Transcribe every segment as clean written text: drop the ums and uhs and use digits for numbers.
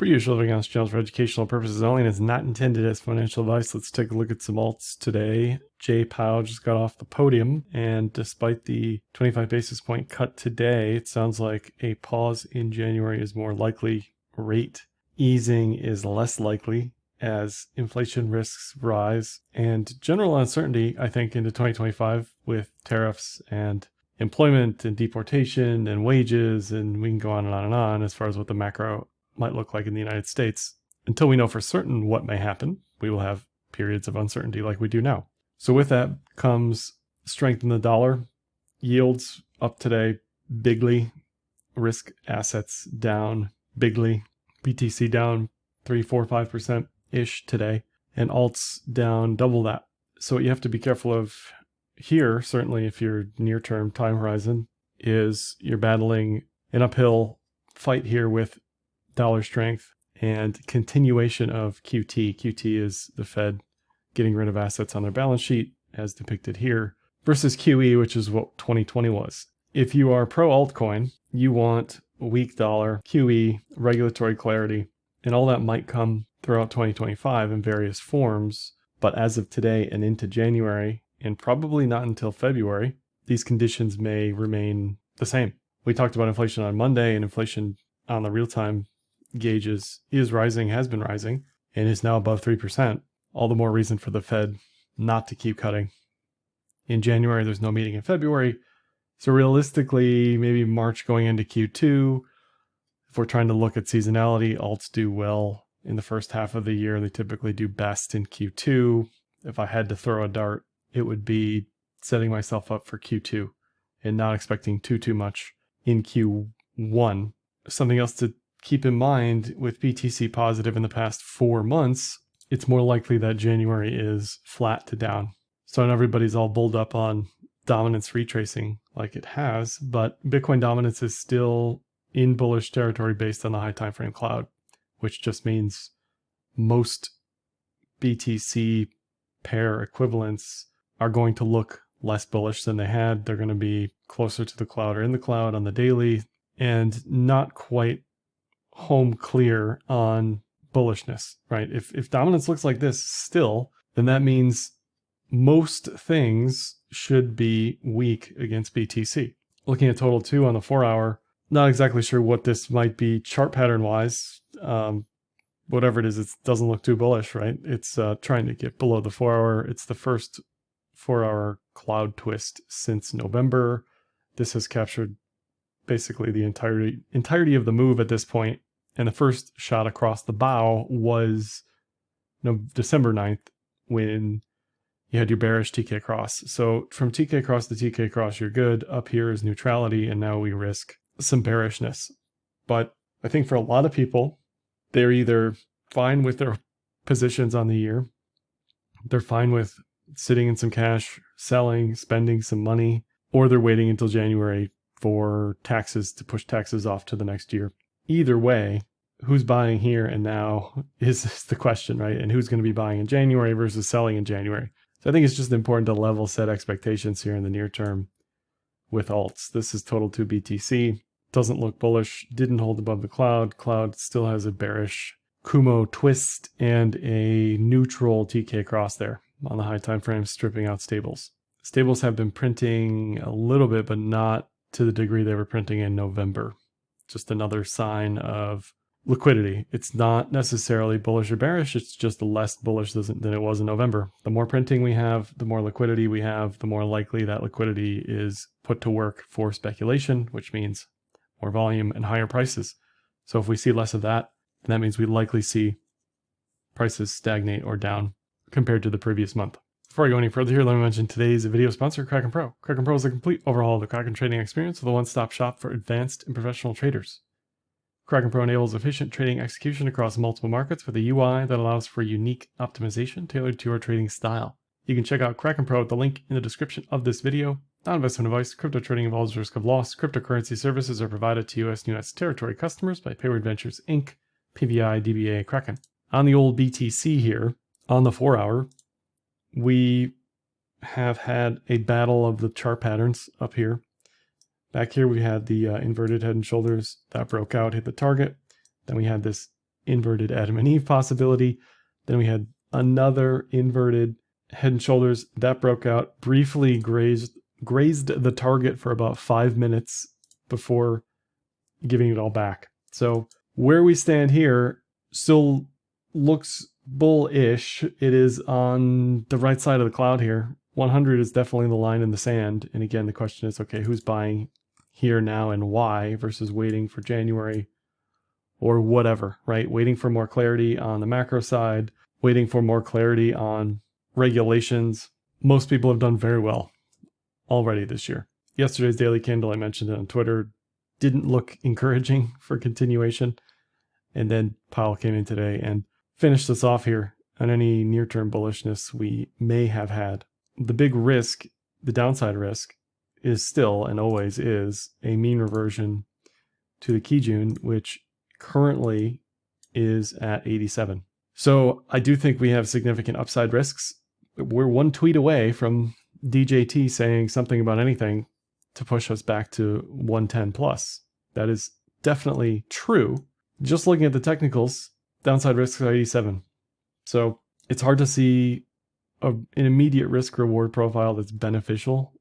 Pretty usual living on this channel for educational purposes only and is not intended as financial advice. Let's take a look at some alts today. Jay Powell just got off the podium, and despite the 25 basis point cut today, it sounds like a pause in January is more likely. Rate easing is less likely as inflation risks rise, and general uncertainty, I think, into 2025 with tariffs and employment and deportation and wages, and we can go on and on and on as far as what the macro might look like in the United States. Until we know for certain what may happen, we will have periods of uncertainty like we do now. So with that comes strength in the dollar. Yields up today bigly. Risk assets down bigly. BTC down 3, 4, 5%-ish today. And alts down double that. So what you have to be careful of here, certainly if you're near-term time horizon, is you're battling an uphill fight here with dollar strength and continuation of QT. QT is the Fed getting rid of assets on their balance sheet, as depicted here, versus QE, which is what 2020 was. If you are pro altcoin, you want a weak dollar, QE, regulatory clarity, and all that might come throughout 2025 in various forms. But as of today and into January, and probably not until February, these conditions may remain the same. We talked about inflation on Monday, and inflation on the real-time gauges is rising, has been rising, and is now above 3%. All the more reason for the Fed not to keep cutting. In January, there's no meeting in February. So realistically, maybe March going into Q2, if we're trying to look at seasonality, alts do well in the first half of the year. They typically do best in Q2. If I had to throw a dart, it would be setting myself up for Q2 and not expecting too much in Q1. Something else to keep in mind with BTC positive in the past 4 months, it's more likely that January is flat to down. So not everybody's all bulled up on dominance retracing like it has, but Bitcoin dominance is still in bullish territory based on the high time frame cloud, which just means most BTC pair equivalents are going to look less bullish than they had. They're going to be closer to the cloud or in the cloud on the daily, and not quite home clear on bullishness, right? If dominance looks like this still, then that means most things should be weak against BTC. Looking at total 2 on the 4 hour, not exactly sure what this might be chart pattern wise. Whatever it is, it doesn't look too bullish, right? It's trying to get below the 4 hour. It's the first 4 hour cloud twist since November. This has captured basically the entirety of the move at this point. And the first shot across the bow was December 9th when you had your bearish TK cross. So from TK cross to TK cross, you're good. Up here is neutrality, and now we risk some bearishness. But I think for a lot of people, they're either fine with their positions on the year, they're fine with sitting in some cash, selling, spending some money, or they're waiting until January for taxes to push taxes off to the next year. Either way, who's buying here and now is the question, right? And who's going to be buying in January versus selling in January. So I think it's just important to level set expectations here in the near term with alts. This is total 2 BTC. Doesn't look bullish. Didn't hold above the cloud. Cloud still has a bearish Kumo twist and a neutral TK cross there on the high time frame, stripping out stables. Stables have been printing a little bit, but not to the degree they were printing in November. Just another sign of liquidity. It's not necessarily bullish or bearish. It's just less bullish than it was in November. The more printing we have, the more liquidity we have, the more likely that liquidity is put to work for speculation, which means more volume and higher prices. So if we see less of that, then that means we likely see prices stagnate or down compared to the previous month. Before I go any further here, let me mention today's video sponsor, Kraken Pro. Kraken Pro is a complete overhaul of the Kraken trading experience with a one-stop shop for advanced and professional traders. Kraken Pro enables efficient trading execution across multiple markets with a UI that allows for unique optimization tailored to your trading style. You can check out Kraken Pro at the link in the description of this video. Non-investment advice, crypto trading involves risk of loss. Cryptocurrency services are provided to U.S. and U.S. territory customers by Payward Ventures Inc., PVI, DBA, Kraken. On the old BTC here, on the 4 hour, we have had a battle of the chart patterns up here. Back here, we had the inverted head and shoulders that broke out, hit the target. Then we had this inverted Adam and Eve possibility. Then we had another inverted Head and Shoulders that broke out, briefly grazed the target for about 5 minutes before giving it all back. So where we stand here still looks bullish. It is on the right side of the cloud here. 100 is definitely the line in the sand. And again, the question is, okay, who's buying here now and why versus waiting for January or whatever, right? Waiting for more clarity on the macro side, waiting for more clarity on regulations. Most people have done very well already this year. Yesterday's daily candle, I mentioned it on Twitter, didn't look encouraging for continuation. And then Powell came in today and finished us off here on any near-term bullishness we may have had. The big risk, the downside risk, is still and always is a mean reversion to the Kijun, which currently is at 87. So I do think we have significant upside risks. We're one tweet away from DJT saying something about anything to push us back to 110 plus. That is definitely true. Just looking at the technicals, downside risks are 87. So it's hard to see an immediate risk reward profile that's beneficial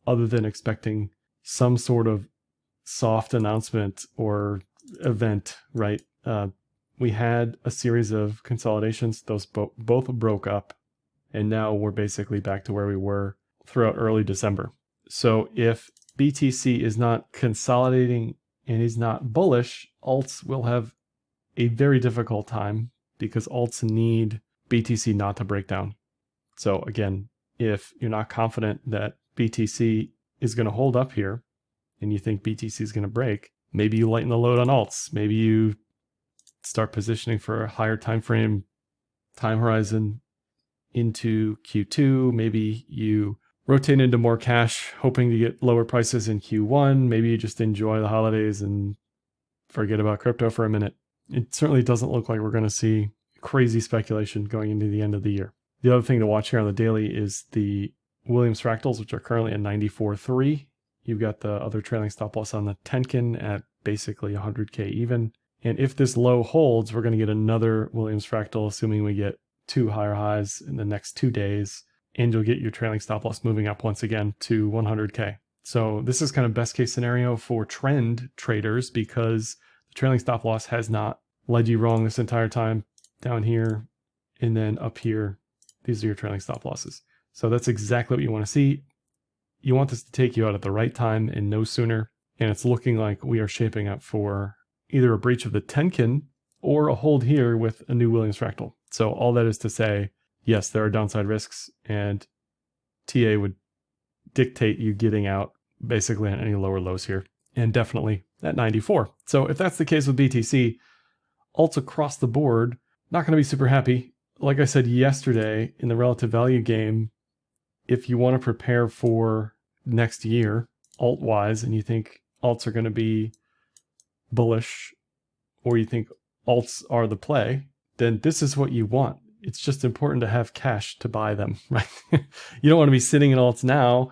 other than expecting some sort of soft announcement or event, right? We had a series of consolidations. Those both broke up. And now we're basically back to where we were throughout early December. So if BTC is not consolidating and is not bullish, alts will have a very difficult time because alts need BTC not to break down. So again, if you're not confident that BTC is going to hold up here and you think BTC is going to break, maybe you lighten the load on alts. Maybe you start positioning for a higher time horizon into Q2. Maybe you rotate into more cash, hoping to get lower prices in Q1. Maybe you just enjoy the holidays and forget about crypto for a minute. It certainly doesn't look like we're going to see crazy speculation going into the end of the year. The other thing to watch here on the daily is the Williams fractals, which are currently at 94.3. You've got the other trailing stop loss on the Tenkin at basically 100K even. And if this low holds, we're going to get another Williams fractal, assuming we get 2 higher highs in the next 2 days. And you'll get your trailing stop loss moving up once again to 100K. So this is kind of best case scenario for trend traders because the trailing stop loss has not led you wrong this entire time. Down here and then up here, these are your trailing stop losses. So that's exactly what you want to see. You want this to take you out at the right time and no sooner. And it's looking like we are shaping up for either a breach of the Tenkin or a hold here with a new Williams fractal. So all that is to say, yes, there are downside risks and TA would dictate you getting out basically on any lower lows here and definitely at 94. So if that's the case with BTC, alts across the board, not going to be super happy. Like I said yesterday in the relative value game, if you want to prepare for next year alt-wise and you think alts are going to be bullish or you think alts are the play, then this is what you want. It's just important to have cash to buy them, right? You don't want to be sitting in alts now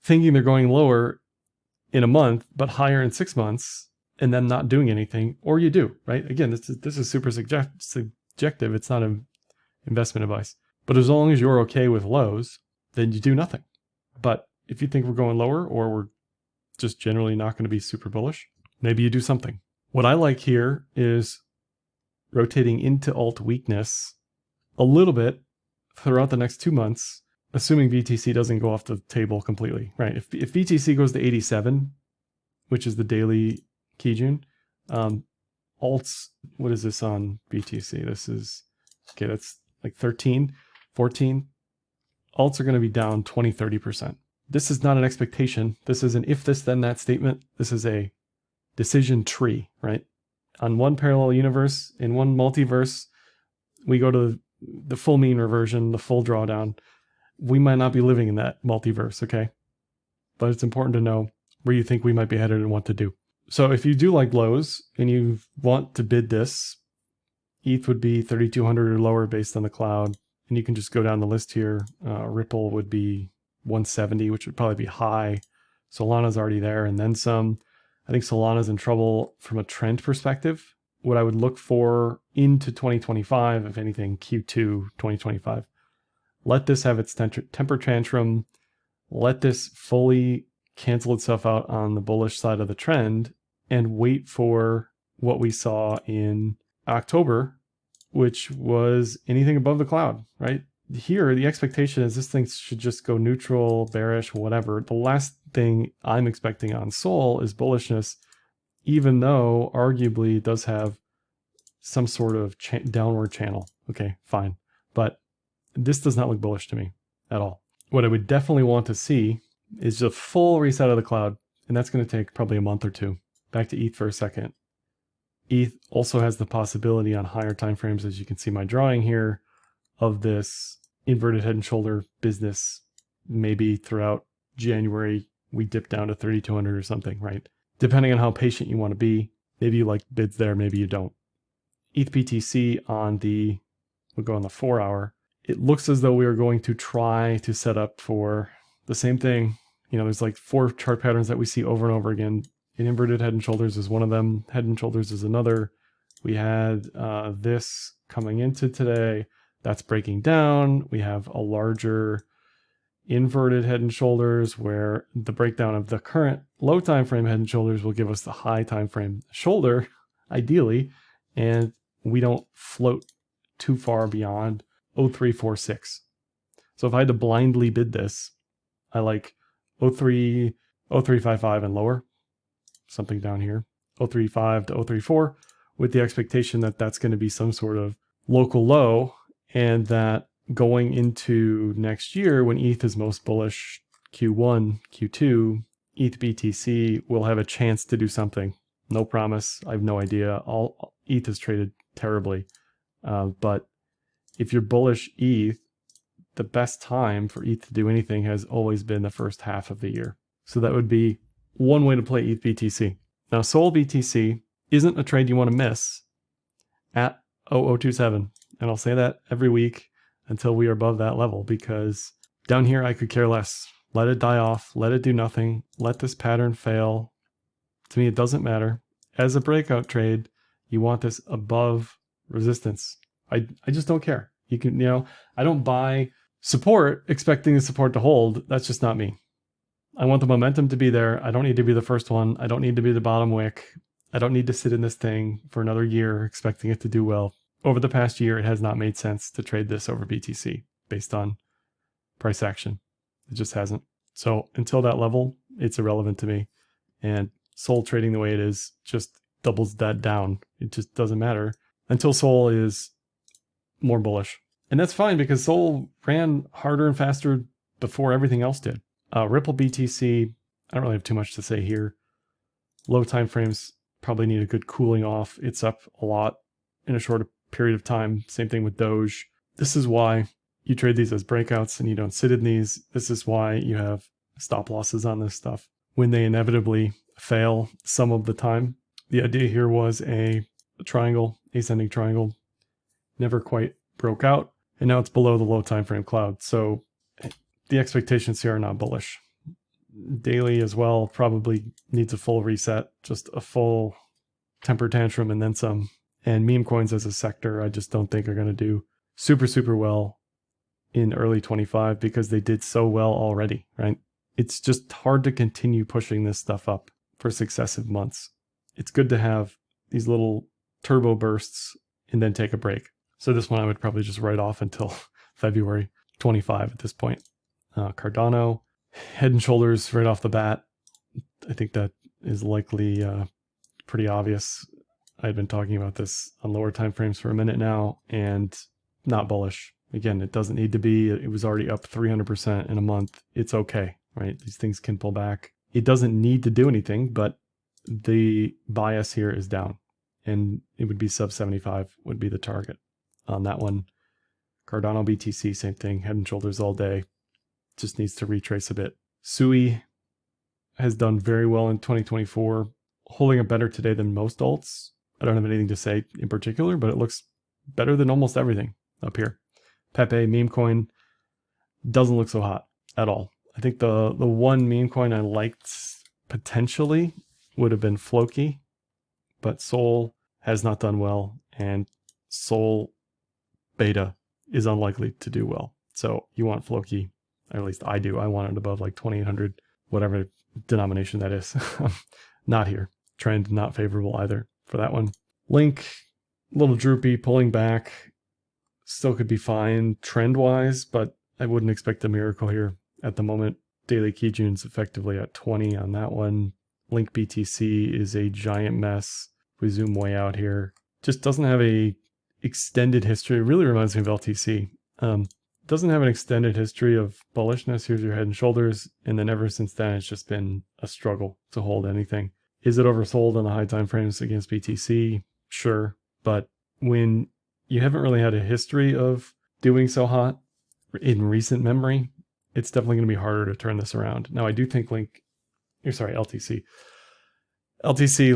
thinking they're going lower in a month, but higher in 6 months and then not doing anything, or you do, right? Again, this is super subjective. It's not an investment advice. But as long as you're okay with lows, then you do nothing. But if you think we're going lower or we're just generally not going to be super bullish, maybe you do something. What I like here is rotating into alt weakness a little bit throughout the next 2 months, assuming BTC doesn't go off the table completely, right? If BTC goes to 87, which is the daily Kijun, alts, what is this on BTC? This is, okay, that's like 13, 14. Alts are going to be down 20, 30%. This is not an expectation. This is an if this, then that statement. This is a decision tree, right? On one parallel universe, in one multiverse, we go to the full mean reversion, the full drawdown. We might not be living in that multiverse, okay? But it's important to know where you think we might be headed and what to do. So if you do like lows and you want to bid this, ETH would be 3,200 or lower based on the cloud. And you can just go down the list here. Ripple would be 170, which would probably be high. Solana's already there and then some. I think Solana's in trouble from a trend perspective. what I would look for into 2025, if anything, Q2 2025. Let this have its temper tantrum. Let this fully cancel itself out on the bullish side of the trend and wait for what we saw in October, which was anything above the cloud, right? Here, the expectation is this thing should just go neutral, bearish, whatever. The last thing I'm expecting on Sol is bullishness, even though arguably it does have some sort of downward channel. Okay, fine. But this does not look bullish to me at all. What I would definitely want to see is a full reset of the cloud, and that's going to take probably a month or two. Back to ETH for a second. ETH also has the possibility on higher time frames, as you can see my drawing here, of this inverted head and shoulder business. Maybe throughout January, we dip down to 3,200 or something, right? Depending on how patient you want to be. Maybe you like bids there, maybe you don't. ETH BTC on the, we'll go on the 4 hour. It looks as though we are going to try to set up for the same thing. You know, there's like 4 chart patterns that we see over and over again. An inverted head and shoulders is one of them. Head and shoulders is another. We had this coming into today. That's breaking down. We have a larger inverted head and shoulders where the breakdown of the current low time frame head and shoulders will give us the high time frame shoulder, ideally, and we don't float too far beyond 0346. So if I had to blindly bid this, I like 0355 and lower, something down here, 035 to 034, with the expectation that that's going to be some sort of local low, and that going into next year when ETH is most bullish, Q1, Q2, ETH BTC will have a chance to do something. No promise. I have no idea. All ETH is traded terribly. But if you're bullish ETH, the best time for ETH to do anything has always been the first half of the year. So that would be one way to play ETH BTC. Now, Sol BTC isn't a trade you want to miss at 0027. And I'll say that every week until we are above that level, because down here I could care less. Let it die off. Let it do nothing. Let this pattern fail. To me, it doesn't matter. As a breakout trade, you want this above resistance. I just don't care. You can, I don't buy support expecting the support to hold. That's just not me. I want the momentum to be there. I don't need to be the first one. I don't need to be the bottom wick. I don't need to sit in this thing for another year expecting it to do well. Over the past year, it has not made sense to trade this over BTC based on price action. It just hasn't. So until that level, it's irrelevant to me. And Sol trading the way it is just doubles that down. It just doesn't matter until Sol is more bullish. And that's fine because Sol ran harder and faster before everything else did. Ripple BTC, I don't really have too much to say here. Low time frames probably need a good cooling off. It's up a lot in a short period of time. Same thing with Doge. This is why you trade these as breakouts and you don't sit in these. This is why you have stop losses on this stuff when they inevitably fail some of the time. The idea here was a triangle, ascending triangle, never quite broke out, and now it's below the low time frame cloud. So the expectations here are not bullish. Daily as well probably needs a full reset, just a full temper tantrum and then some. And meme coins as a sector, I just don't think are going to do super, super well in early 25 because they did so well already, right? It's just hard to continue pushing this stuff up for successive months. It's good to have these little turbo bursts and then take a break. So this one I would probably just write off until February 25 at this point. Cardano, head and shoulders right off the bat. I think that is likely pretty obvious. I've been talking about this on lower time frames for a minute now, and not bullish. Again, it doesn't need to be. It was already up 300% in a month. It's okay, right? These things can pull back. It doesn't need to do anything, but the bias here is down, and it would be sub 75 would be the target on that one. Cardano BTC, same thing, head and shoulders all day. Just needs to retrace a bit. SUI has done very well in 2024, holding up better today than most alts. I don't have anything to say in particular, but it looks better than almost everything up here. Pepe, meme coin, doesn't look so hot at all. I think the one meme coin I liked potentially would have been Floki, but Sol has not done well, and Sol Beta is unlikely to do well. So you want Floki, or at least I do. I want it above like 2800, whatever denomination that is. Not here. Trend not favorable either for that one. Link, a little droopy, pulling back. Still could be fine trend-wise, but I wouldn't expect a miracle here at the moment. Daily Kijun's effectively at 20 on that one. Link BTC is a giant mess. If we zoom way out here, just doesn't have a extended history. It really reminds me of LTC. Doesn't have an extended history of bullishness. Here's your head and shoulders, and then ever since then it's just been a struggle to hold anything. Is it oversold on the high time frames against BTC? Sure, but when you haven't really had a history of doing so hot in recent memory, it's definitely going to be harder to turn this around. Now, I do think LTC,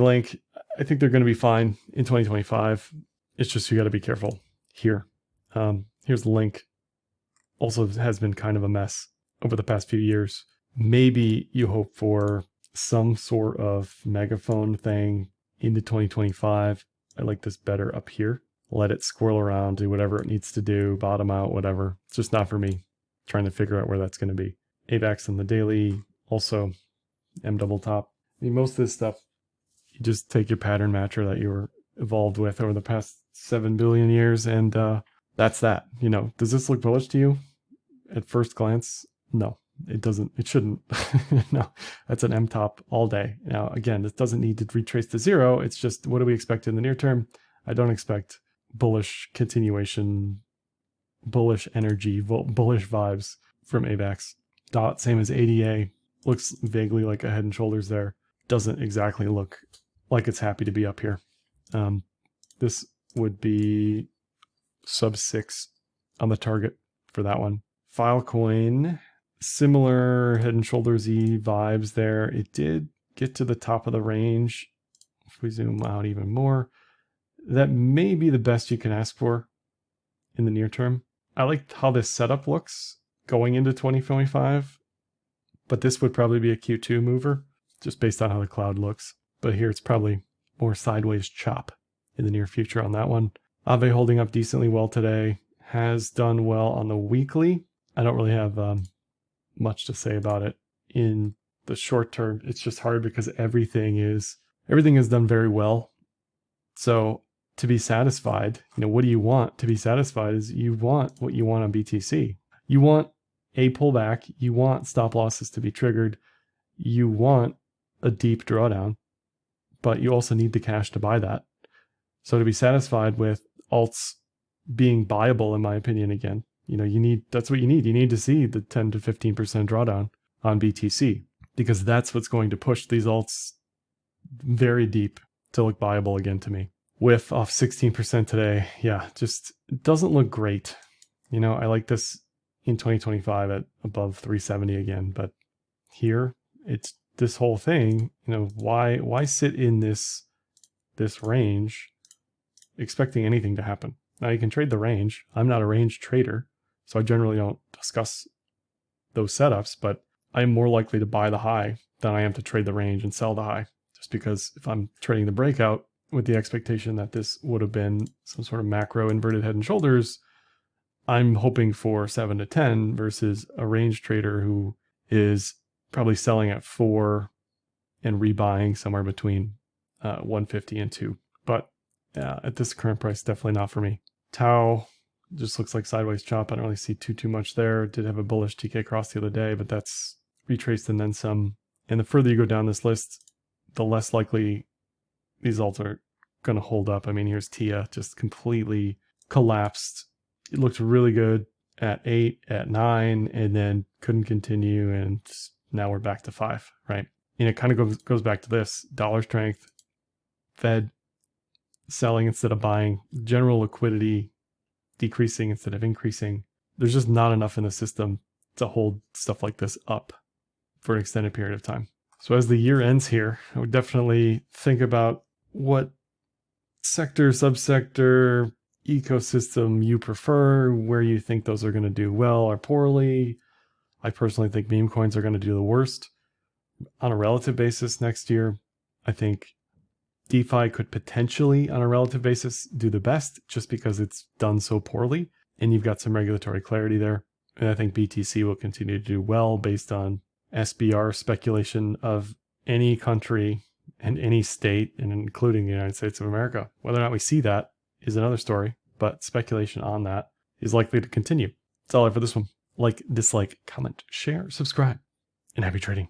Link, I think they're going to be fine in 2025. It's just you got to be careful here. Here's Link. Also has been kind of a mess over the past few years. Maybe you hope for some sort of megaphone thing into 2025. I like this better up here. Let it swirl around, do whatever it needs to do, bottom out, whatever. It's just not for me. Trying to figure out where that's going to be. AVAX on the daily, also M double top. I mean, most of this stuff, you just take your pattern matcher that you were evolved with over the past 7 billion years, and that's that. You know, does this look bullish to you at first glance? No, it doesn't. It shouldn't. No, that's an M top all day. Now, again, this doesn't need to retrace to zero. It's just, what do we expect in the near term? I don't expect bullish continuation, bullish energy, bullish vibes from AVAX. Dot, same as ADA, looks vaguely like a head and shoulders there. Doesn't exactly look like it's happy to be up here. This would be sub 6 on the target for that one. Filecoin, similar head and shoulders-y vibes there. It did get to the top of the range. If we zoom out even more, that may be the best you can ask for in the near term. I like how this setup looks going into 2025, but this would probably be a Q2 mover just based on how the cloud looks. But here it's probably more sideways chop in the near future on that one. Aave holding up decently well today, has done well on the weekly. I don't really have much to say about it in the short term. It's just hard because everything is done very well. So to be satisfied, what do you want to be satisfied is you want what you want on BTC. You want a pullback. You want stop losses to be triggered. You want a deep drawdown, but you also need the cash to buy that. So to be satisfied with alts being buyable, in my opinion, again, that's what you need. You need to see the 10 to 15% drawdown on BTC because that's what's going to push these alts very deep to look buyable again to me. Whiff off 16% today. Yeah, just doesn't look great. I like this in 2025 at above 370 again, but here it's this whole thing, why sit in this range expecting anything to happen? Now you can trade the range. I'm not a range trader, so I generally don't discuss those setups, but I'm more likely to buy the high than I am to trade the range and sell the high. Just because if I'm trading the breakout with the expectation that this would have been some sort of macro inverted head and shoulders, I'm hoping for 7 to 10 versus a range trader who is probably selling at 4 and rebuying somewhere between 150 and 2. But at this current price, definitely not for me. Tau just looks like sideways chop. I don't really see too much there. Did have a bullish TK cross the other day, but that's retraced and then some. And the further you go down this list, the less likely these alts are going to hold up. I mean, here's Tia just completely collapsed. It looked really good at 8, at 9, and then couldn't continue. And now we're back to 5, right? And it kind of goes back to this dollar strength, Fed selling instead of buying, general liquidity decreasing instead of increasing. There's just not enough in the system to hold stuff like this up for an extended period of time. So as the year ends here, I would definitely think about what sector, subsector, ecosystem you prefer, where you think those are going to do well or poorly. I personally think meme coins are going to do the worst on a relative basis next year. I think DeFi could potentially, on a relative basis, do the best just because it's done so poorly. And you've got some regulatory clarity there. And I think BTC will continue to do well based on SBR speculation of any country and any state, and including the United States of America. Whether or not we see that is another story, but speculation on that is likely to continue. That's all I have for this one. Like, dislike, comment, share, subscribe, and happy trading.